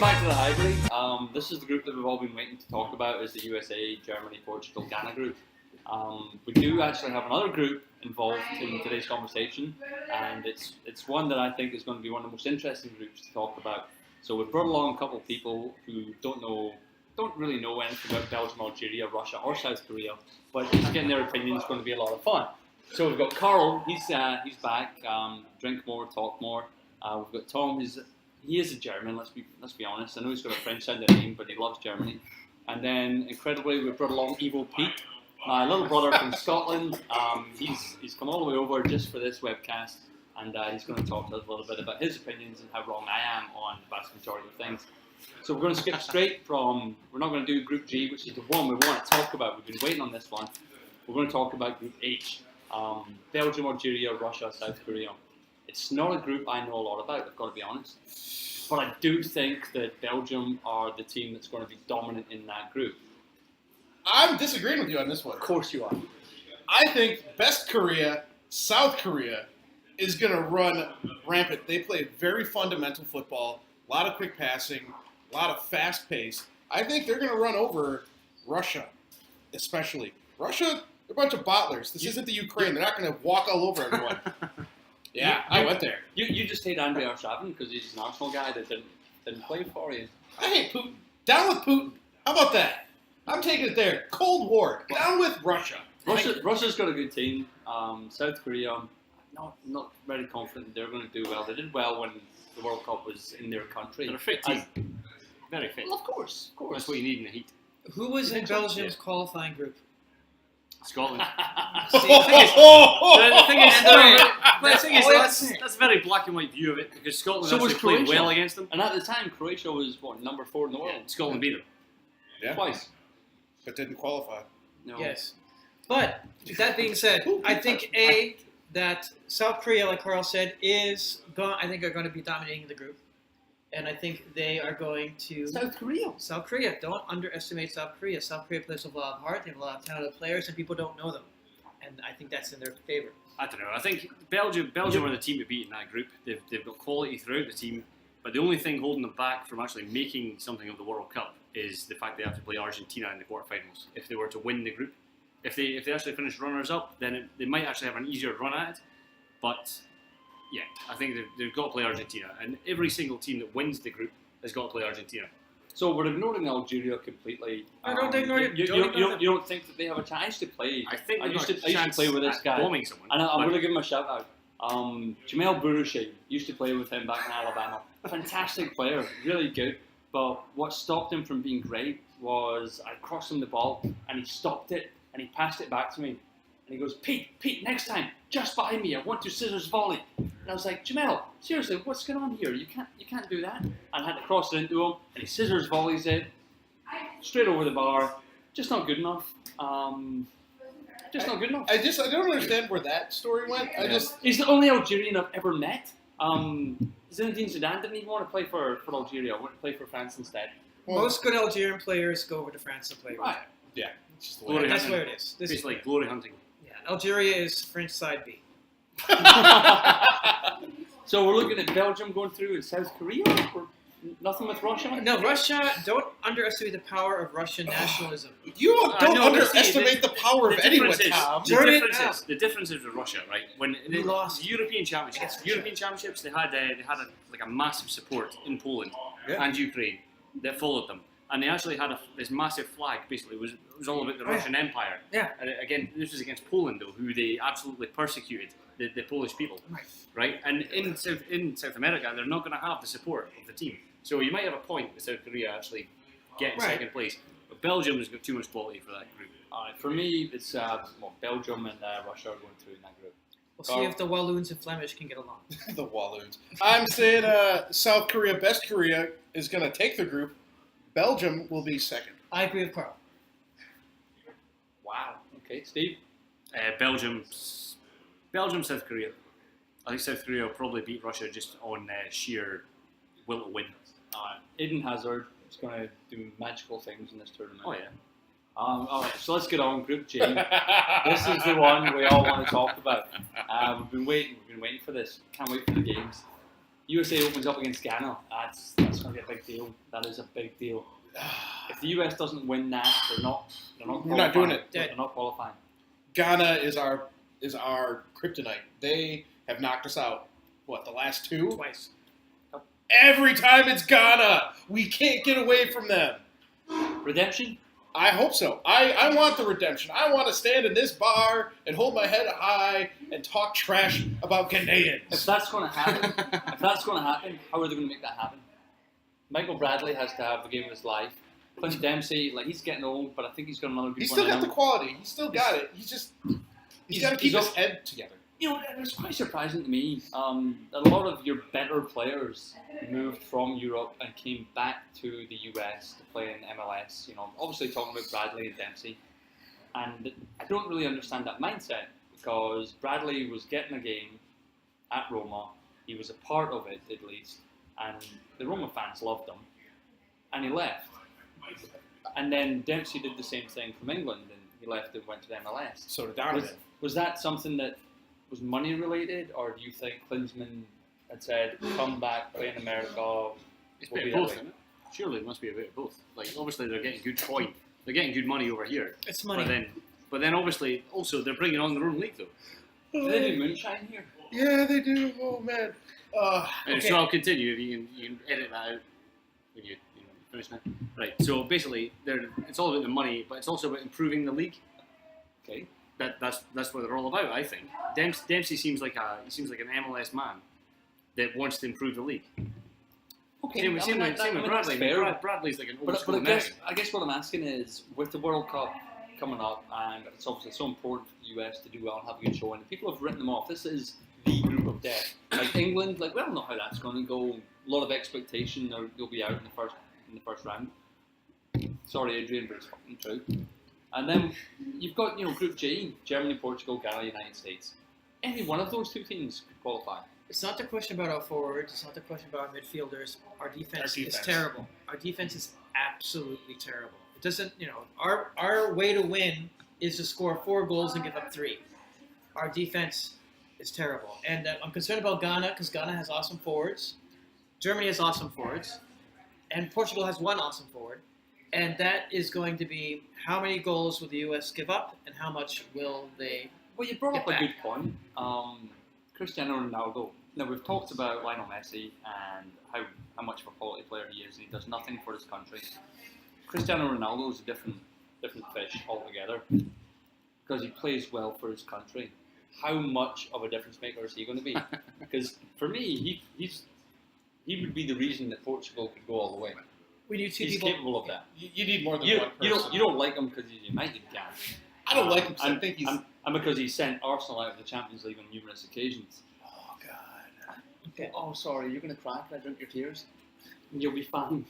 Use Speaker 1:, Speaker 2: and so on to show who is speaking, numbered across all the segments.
Speaker 1: Welcome back to the Highbury. This is the group that we've all been waiting to talk about, is the USA, Germany, Portugal, Ghana group. We do actually have another group involved in today's conversation, and it's one that I think is going to be one of the most interesting groups to talk about. So we've brought along a couple of people who don't really know anything about Belgium, Algeria, Russia, or South Korea, but getting their opinion is going to be a lot of fun. So we've got Carl, he's back. Drink more, talk more. We've got Tom, he is a German. Let's be honest. I know he's got a French sounding name, but he loves Germany. And then incredibly, we've brought along Evil Pete, my little brother from Scotland. He's come all the way over just for this webcast, and he's going to talk to us a little bit about his opinions and how wrong I am on the vast majority of things. So we're going to skip straight from. We're not going to do Group G, which is the one we want to talk about. We've been waiting on this one. We're going to talk about Group H. Belgium, Algeria, Russia, South Korea. It's not a group I know a lot about, I've got to be honest. But I do think that Belgium are the team that's going to be dominant in that group.
Speaker 2: I'm disagreeing with you on this one.
Speaker 1: Of course you are.
Speaker 2: I think best Korea, South Korea, is going to run rampant. They play very fundamental football, a lot of quick passing, a lot of fast pace. I think they're going to run over Russia, especially. Russia, they're a bunch of bottlers. This isn't the Ukraine. They're not going to walk all over everyone. Yeah, I went there.
Speaker 1: You just hate Andrei Arshavin because he's an Arsenal guy that didn't play for you.
Speaker 2: I hate Putin. Down with Putin. How about that? I'm taking it there. Cold War. Down with Russia.
Speaker 1: Russia's got a good team. South Korea, not very confident they're going to do well. They did well when the World Cup was in their country.
Speaker 3: They're a fit team. Very fit.
Speaker 1: Well, of course.
Speaker 3: That's what you need in the heat.
Speaker 4: Who was in Belgium's qualifying group?
Speaker 3: Scotland.
Speaker 4: See,
Speaker 3: the thing is, that's a very black and white view of it, because Scotland actually played well against them.
Speaker 1: And at the time, Croatia was, number 4 in the world?
Speaker 3: Yeah, Scotland beat them.
Speaker 2: Yeah.
Speaker 1: Twice.
Speaker 2: But didn't qualify.
Speaker 1: No.
Speaker 4: Yes. But, that being said, I think, that South Korea, like Carl said, are going to be dominating the group. And I think they are going to...
Speaker 1: South Korea.
Speaker 4: Don't underestimate South Korea. South Korea plays with a lot of heart. They have a lot of talented players, and people don't know them. And I think that's in their favor.
Speaker 3: I don't know. I think Belgium are the team to beat in that group. They've got quality throughout the team. But the only thing holding them back from actually making something of the World Cup is the fact they have to play Argentina in the quarterfinals. If they were to win the group. If they actually finish runners-up, then they might actually have an easier run at it. But... yeah, I think they've got to play Argentina, and every single team that wins the group has got to play Argentina.
Speaker 1: So we're ignoring Algeria completely.
Speaker 4: I don't ignore it.
Speaker 1: You don't think that they have a chance? I used to play. I used to play with this guy,
Speaker 3: bombing someone,
Speaker 1: and I'm going to give him a shout out. Jamel Burushay, used to play with him back in Alabama. Fantastic player, really good. But what stopped him from being great was I crossed him the ball, and he stopped it, and he passed it back to me. And he goes, Pete, next time, just behind me, I want to scissors volley. And I was like, Jamel, seriously, what's going on here? You can't do that. And I had to cross it into him, and he scissors volleys it straight over the bar. Just not good enough. Not good enough.
Speaker 2: I don't understand where that story went.
Speaker 1: He's the only Algerian I've ever met. Zinedine Zidane didn't even want to play for Algeria. I wanted to play for France instead.
Speaker 4: Well, most good Algerian players go over to France to play.
Speaker 1: Right.
Speaker 2: Yeah.
Speaker 4: That's where it is.
Speaker 3: It's like glory hunting.
Speaker 4: Yeah, Algeria is French side B.
Speaker 1: So we're looking at Belgium going through and South Korea? Nothing with Russia?
Speaker 4: No, Russia, don't underestimate the power of Russian nationalism.
Speaker 2: You don't underestimate the power of anyone, Tom.
Speaker 3: The differences with Russia, right? When
Speaker 4: they lost
Speaker 3: the European Championships, they had a massive support in Poland and Ukraine that followed them. And they actually had this massive flag, basically. It was all about the Russian Empire.
Speaker 4: Yeah.
Speaker 3: And again, this was against Poland, though, who they absolutely persecuted, the Polish people. Right? And in South America, they're not going to have the support of the team. So you might have a point with South Korea actually getting second place. But Belgium has got too much quality for that group.
Speaker 1: For me, it's Belgium and Russia are going through in that group.
Speaker 4: We'll see if the Walloons and Flemish can get along.
Speaker 2: The Walloons. I'm saying South Korea, best Korea, is going to take the group. Belgium will be second.
Speaker 4: I agree with Carl.
Speaker 1: Wow. Okay, Steve?
Speaker 3: Belgium, South Korea. I think South Korea will probably beat Russia just on sheer will to win.
Speaker 1: Eden Hazard is going to do magical things in this tournament.
Speaker 3: Oh, yeah.
Speaker 1: All right, so let's get on Group G. This is the one we all want to talk about. We've been waiting for this. Can't wait for the games. USA opens up against Ghana. That's going to be a big deal. That is a big deal. If the US doesn't win that, they're not.
Speaker 2: We're not doing it.
Speaker 1: They're not qualifying.
Speaker 2: Ghana is our kryptonite. They have knocked us out. What, the last two?
Speaker 4: Twice.
Speaker 2: Every time it's Ghana, we can't get away from them.
Speaker 1: Redemption?
Speaker 2: I hope so. I want the redemption. I want to stand in this bar and hold my head high and talk trash about Ghanaians.
Speaker 1: If that's going to happen, how are they going to make that happen? Michael Bradley has to have the game of his life. Clint Dempsey, like, he's getting old, but I think he's got another good
Speaker 2: He's
Speaker 1: one
Speaker 2: still
Speaker 1: in
Speaker 2: got the
Speaker 1: him.
Speaker 2: quality. He's still got it. He's got to keep his
Speaker 1: up-
Speaker 2: head together.
Speaker 1: You know, it was quite surprising to me. A lot of your better players moved from Europe and came back to the US to play in MLS. You know, obviously talking about Bradley and Dempsey. And I don't really understand that mindset because Bradley was getting a game at Roma. He was a part of it, at least. And the Roma fans loved him. And he left. And then Dempsey did the same thing from England and he left and went to the MLS.
Speaker 2: So did Donovan.
Speaker 1: Was that something that was money related, or do you think Klinsmann had said, come back, play in America?
Speaker 3: It's a
Speaker 1: we'll
Speaker 3: bit
Speaker 1: be
Speaker 3: of both,
Speaker 1: that way?
Speaker 3: isn't it? Surely it must be a bit of both. Like, obviously they're getting good coin. They're getting good money over here.
Speaker 4: It's money.
Speaker 3: But then obviously, also, they're bringing on their own league, though.
Speaker 1: Do they do moonshine here?
Speaker 2: Yeah, they do. Oh, man.
Speaker 3: And
Speaker 2: Okay.
Speaker 3: so I'll continue. If you can edit that out when you finish now. Right. So basically, it's all about the money, but it's also about improving the league.
Speaker 1: Okay.
Speaker 3: That's what they're all about. I think Dempsey seems like an MLS man that wants to improve the league.
Speaker 1: Okay.
Speaker 3: Same with Bradley.
Speaker 1: that's fair.
Speaker 3: Bradley's like an old
Speaker 1: But
Speaker 3: school
Speaker 1: I
Speaker 3: American.
Speaker 1: guess what I'm asking is, with the World Cup coming up, and it's obviously so important for the US to do well and have a good showing, people have written them off. This is the group of death. Like England, like we don't know how that's going to go. A lot of expectation they'll be out in the first round. Sorry, Adrian, but it's fucking true. And then you've got Group G: Germany, Portugal, Ghana, United States. Any one of those two teams could qualify.
Speaker 4: It's not the question about our forwards. It's not the question about our midfielders. Our defense is
Speaker 2: defense.
Speaker 4: terrible. Our defense is absolutely terrible. It doesn't, our way to win is to score 4 goals and give up 3. Our defense is terrible. And I'm concerned about Ghana because Ghana has awesome forwards. Germany has awesome forwards. And Portugal has one awesome forward. And that is going to be how many goals will the U.S. give up and how much will they...
Speaker 1: Well, you brought up
Speaker 4: Get
Speaker 1: a good point. Cristiano Ronaldo. Now, we've talked about Lionel Messi and how much of a quality player he is, and he does nothing for his country. Cristiano Ronaldo is a different fish altogether because he plays well for his country. How much of a difference maker is he going to be? Because for me, he would be the reason that Portugal could go all the way.
Speaker 4: We need 2
Speaker 1: He's
Speaker 4: people...
Speaker 1: capable of that.
Speaker 2: You need more than
Speaker 1: You
Speaker 2: one person.
Speaker 1: don't like him because he's a United guy.
Speaker 2: I don't like him because I
Speaker 1: and,
Speaker 2: think he's...
Speaker 1: and because he sent Arsenal out of the Champions League on numerous occasions.
Speaker 2: Oh, God.
Speaker 4: Okay.
Speaker 1: Oh, sorry, you're going to cry. Can I drink your tears? You'll be fine.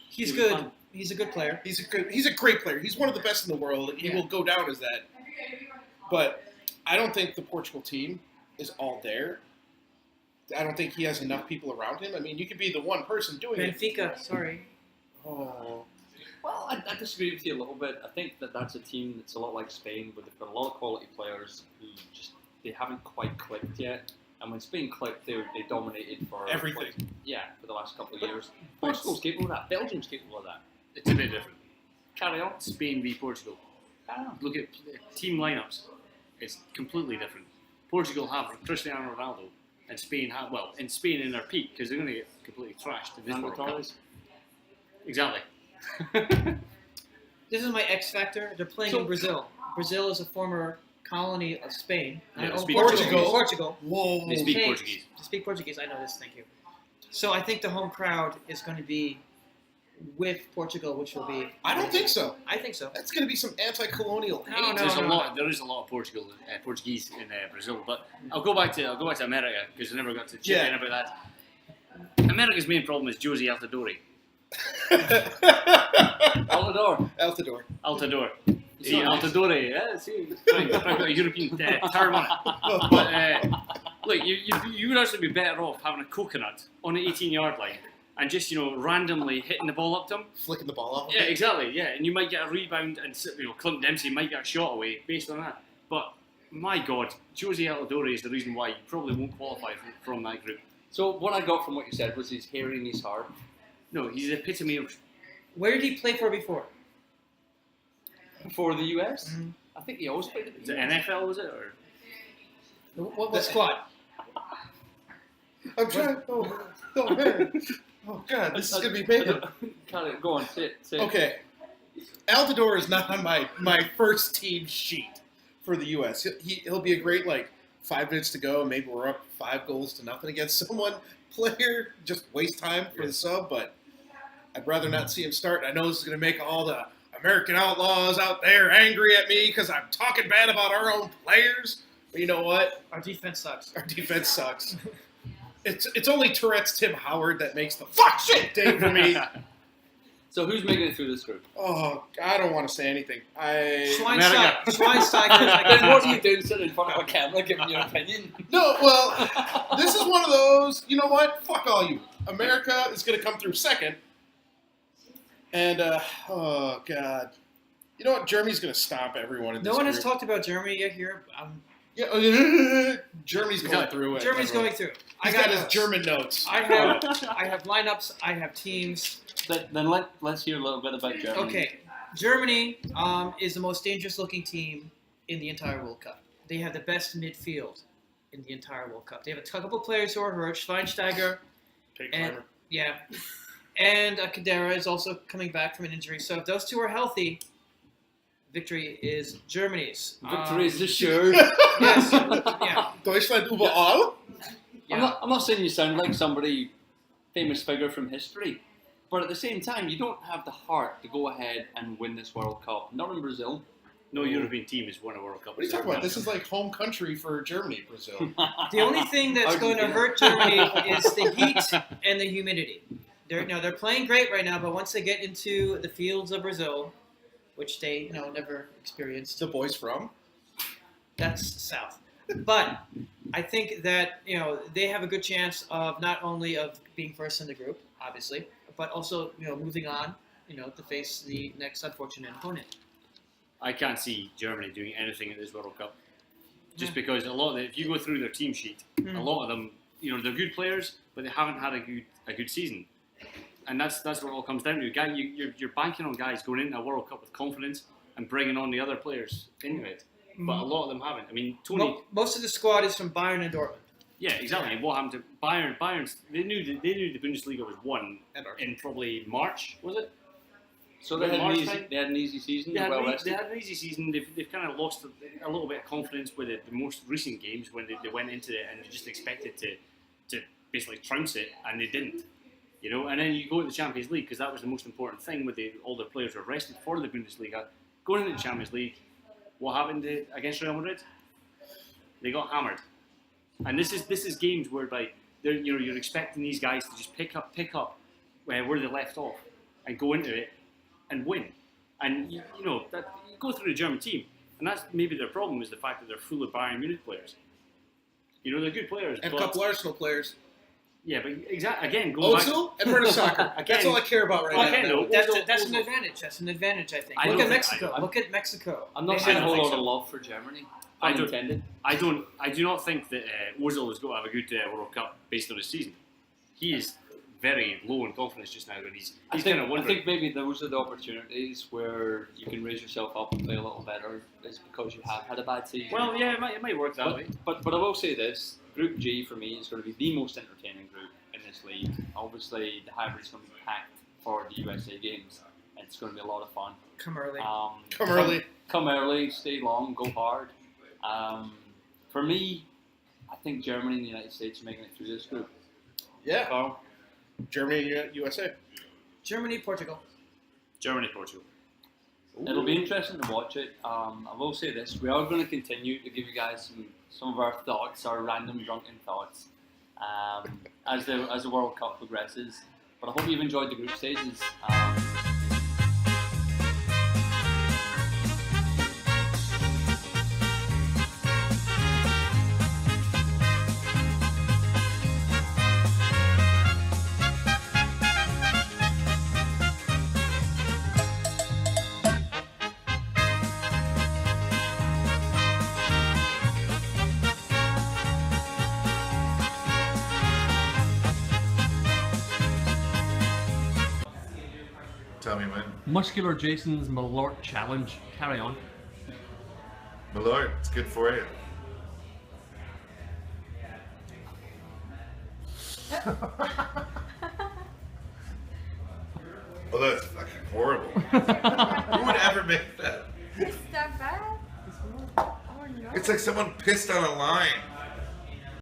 Speaker 4: He's
Speaker 1: You'll be
Speaker 4: good.
Speaker 1: fine.
Speaker 4: He's a good player.
Speaker 2: He's a great player. He's one of the best in the world. He will go down as that. But I don't think the Portugal team is all there. I don't think he has enough people around him. I mean, you could be the one person doing it.
Speaker 4: Benfica, sorry.
Speaker 2: Oh.
Speaker 1: Well, I disagree with you a little bit. I think that's a team that's a lot like Spain, where they've got a lot of quality players who they haven't quite clicked yet. And when Spain clicked, they dominated for
Speaker 2: Everything.
Speaker 1: for the last couple of years. Portugal's capable of that. Belgium's capable of that.
Speaker 3: It's a bit different.
Speaker 1: Carry on.
Speaker 3: Spain v Portugal.
Speaker 1: Carry on.
Speaker 3: Look at team lineups. It's completely different. Portugal have Cristiano Ronaldo, and Spain have in Spain in their peak because they're going to get completely thrashed in this World Cup.
Speaker 1: Torres.
Speaker 3: Exactly.
Speaker 4: This is my X factor. They're playing in Brazil. Brazil is a former colony of Spain.
Speaker 3: Yeah,
Speaker 4: Oh,
Speaker 3: speak
Speaker 4: Portugal.
Speaker 2: Whoa.
Speaker 3: They speak
Speaker 4: Okay.
Speaker 3: Portuguese.
Speaker 4: To speak Portuguese, I know this. Thank you. So I think the home crowd is going to be with Portugal, which will be.
Speaker 2: I don't think so.
Speaker 4: I think so.
Speaker 2: That's going to be some anti-colonial
Speaker 4: No,
Speaker 2: hate.
Speaker 4: no.
Speaker 3: There is a lot of Portuguese in Brazil, but I'll go back to America because I never got to chip in about that. America's main problem is Josie Altidore.
Speaker 1: Altidore.
Speaker 3: Altidore.
Speaker 1: It's
Speaker 3: See,
Speaker 1: not nice.
Speaker 3: Altidore, yeah, see, trying to put a European term on it. But look, you would actually be better off having a coconut on the 18-yard line and just randomly hitting the ball up to him.
Speaker 2: Flicking the ball off.
Speaker 3: Yeah, exactly. Yeah, and you might get a rebound, and Clint Dempsey might get a shot away based on that. But my God, Josie Altidore is the reason why you probably won't qualify from that group.
Speaker 1: So what I got from what you said was he's hairy and he's hard.
Speaker 3: No, he's the epitome of.
Speaker 4: Where did he play for before?
Speaker 1: For the US?
Speaker 4: Mhm.
Speaker 1: I think he always played at
Speaker 3: Is
Speaker 1: the
Speaker 3: it
Speaker 1: US.
Speaker 3: NFL, was it? Or
Speaker 4: What squad?
Speaker 2: I'm trying. Oh man. Oh god, this is gonna be bad.
Speaker 1: Go on, say it.
Speaker 2: Okay, Altidore is not on my first team sheet for the U.S. He'll be a great 5 minutes to go, and maybe we're up 5-0 against someone player. Just waste time for the sub, but I'd rather not see him start. I know this is gonna make all the American outlaws out there angry at me because I'm talking bad about our own players. But you know what?
Speaker 4: Our defense sucks.
Speaker 2: Our defense sucks. It's only Tourette's Tim Howard that makes the fuck shit day for me.
Speaker 1: So who's making it through this group?
Speaker 2: Oh, I don't want to say anything.
Speaker 4: Schweinsteiger.
Speaker 1: Then what are you doing sitting in front of a camera giving your opinion?
Speaker 2: No, well, this is one of those, you know what? Fuck all you. America is going to come through second. And, oh, God. You know what? Germany's going to stomp everyone in this
Speaker 4: No one has
Speaker 2: group.
Speaker 4: talked about Germany yet here.
Speaker 2: Yeah, Germany's going through it.
Speaker 4: Germany's going through.
Speaker 2: He's got his German notes.
Speaker 4: I have lineups. I have teams.
Speaker 1: Then let's hear a little bit about Germany.
Speaker 4: Okay, Germany is the most dangerous-looking team in the entire World Cup. They have the best midfield in the entire World Cup. They have a couple players who are hurt. Schweinsteiger, and Kadira is also coming back from an injury. So if those two are healthy, victory is Germany's.
Speaker 1: Victory is assured.
Speaker 4: Yes. Yeah.
Speaker 2: Deutschland überall?
Speaker 4: Yeah.
Speaker 1: I'm not saying you sound like somebody famous figure from history, but at the same time, you don't have the heart to go ahead and win this World Cup. Not in Brazil.
Speaker 3: no European team has won a World Cup.
Speaker 2: What are you talking about? This is like home country for Germany, Brazil.
Speaker 4: The only thing that's going to hurt Germany is the heat and the humidity. They're playing great right now, but once they get into the fields of Brazil, which they never experienced,
Speaker 2: The boys from?
Speaker 4: that's south. But I think that they have a good chance of not only of being first in the group, obviously, but also moving on, to face the next unfortunate opponent.
Speaker 3: I can't see Germany doing anything at this World Cup, just because a lot of if you go through their team sheet, a lot of them, they're good players, but they haven't had a good season, and that's what it all comes down to. You're banking on guys going into a World Cup with confidence and bringing on the other players into it, but a lot of them haven't. I mean, Tony.
Speaker 4: Most of the squad is from Bayern and Dortmund.
Speaker 3: Yeah, exactly. What happened to Bayern? Bayern, they knew the Bundesliga was won in probably March, was it?
Speaker 1: So they had an easy season.
Speaker 3: They had,
Speaker 1: well
Speaker 3: they had an easy season. They've kind of lost a little bit of confidence with the most recent games when they went into it and they just expected to basically trounce it, and they didn't. And then you go to the Champions League because that was the most important thing. With all their players were rested for the Bundesliga. Going into the Champions League, what happened against Real Madrid? They got hammered. And this is games where you're expecting these guys to just pick up where they left off and go into it and win. And you go through the German team, and that's maybe their problem is the fact that they're full of Bayern Munich players. They're good players.
Speaker 2: And a couple Arsenal players.
Speaker 3: Yeah, but again, going back.
Speaker 2: Ozil and Bernard Soccer. That's all I care about right now.
Speaker 4: That's an advantage. That's an advantage, I think.
Speaker 3: I
Speaker 4: Look
Speaker 3: don't
Speaker 4: at
Speaker 3: think-
Speaker 4: Mexico.
Speaker 3: I-
Speaker 4: Look at Mexico.
Speaker 1: I'm not
Speaker 4: They
Speaker 1: saying a
Speaker 4: have-
Speaker 1: whole
Speaker 3: think
Speaker 1: lot
Speaker 3: so.
Speaker 1: of love for Germany.
Speaker 3: I don't-
Speaker 1: Unintended.
Speaker 3: I do not think that Ozil is going to have a good World Cup based on his season. He is very low in confidence just now, and he's kind of
Speaker 1: I
Speaker 3: wondering.
Speaker 1: think maybe those are the opportunities where you can raise yourself up and play a little better. Is because you have had a bad season.
Speaker 3: Well, yeah, it might work that way.
Speaker 1: But I will say this: Group G for me is going to be the most entertaining group in this league. Obviously, the Highbury is going to be packed for the USA games. And it's going to be a lot of fun.
Speaker 4: Come early.
Speaker 2: Come early.
Speaker 1: Come early, stay long, go hard. For me, I think Germany and the United States are making it through this group.
Speaker 2: Yeah.
Speaker 1: Carl?
Speaker 2: Germany and USA.
Speaker 4: Germany, Portugal.
Speaker 3: Germany, Portugal.
Speaker 1: It'll be interesting to watch it. I will say this: we are going to continue to give you guys some of our thoughts, our random drunken thoughts, as the World Cup progresses. But I hope you've enjoyed the group stages.
Speaker 5: tell me when.
Speaker 6: Muscular Jason's Malort challenge. Carry on.
Speaker 5: My lord, it's good for you. Oh, that's fucking horrible. Who would ever make that?
Speaker 7: Is that bad? Oh no.
Speaker 5: It's like someone pissed on a line.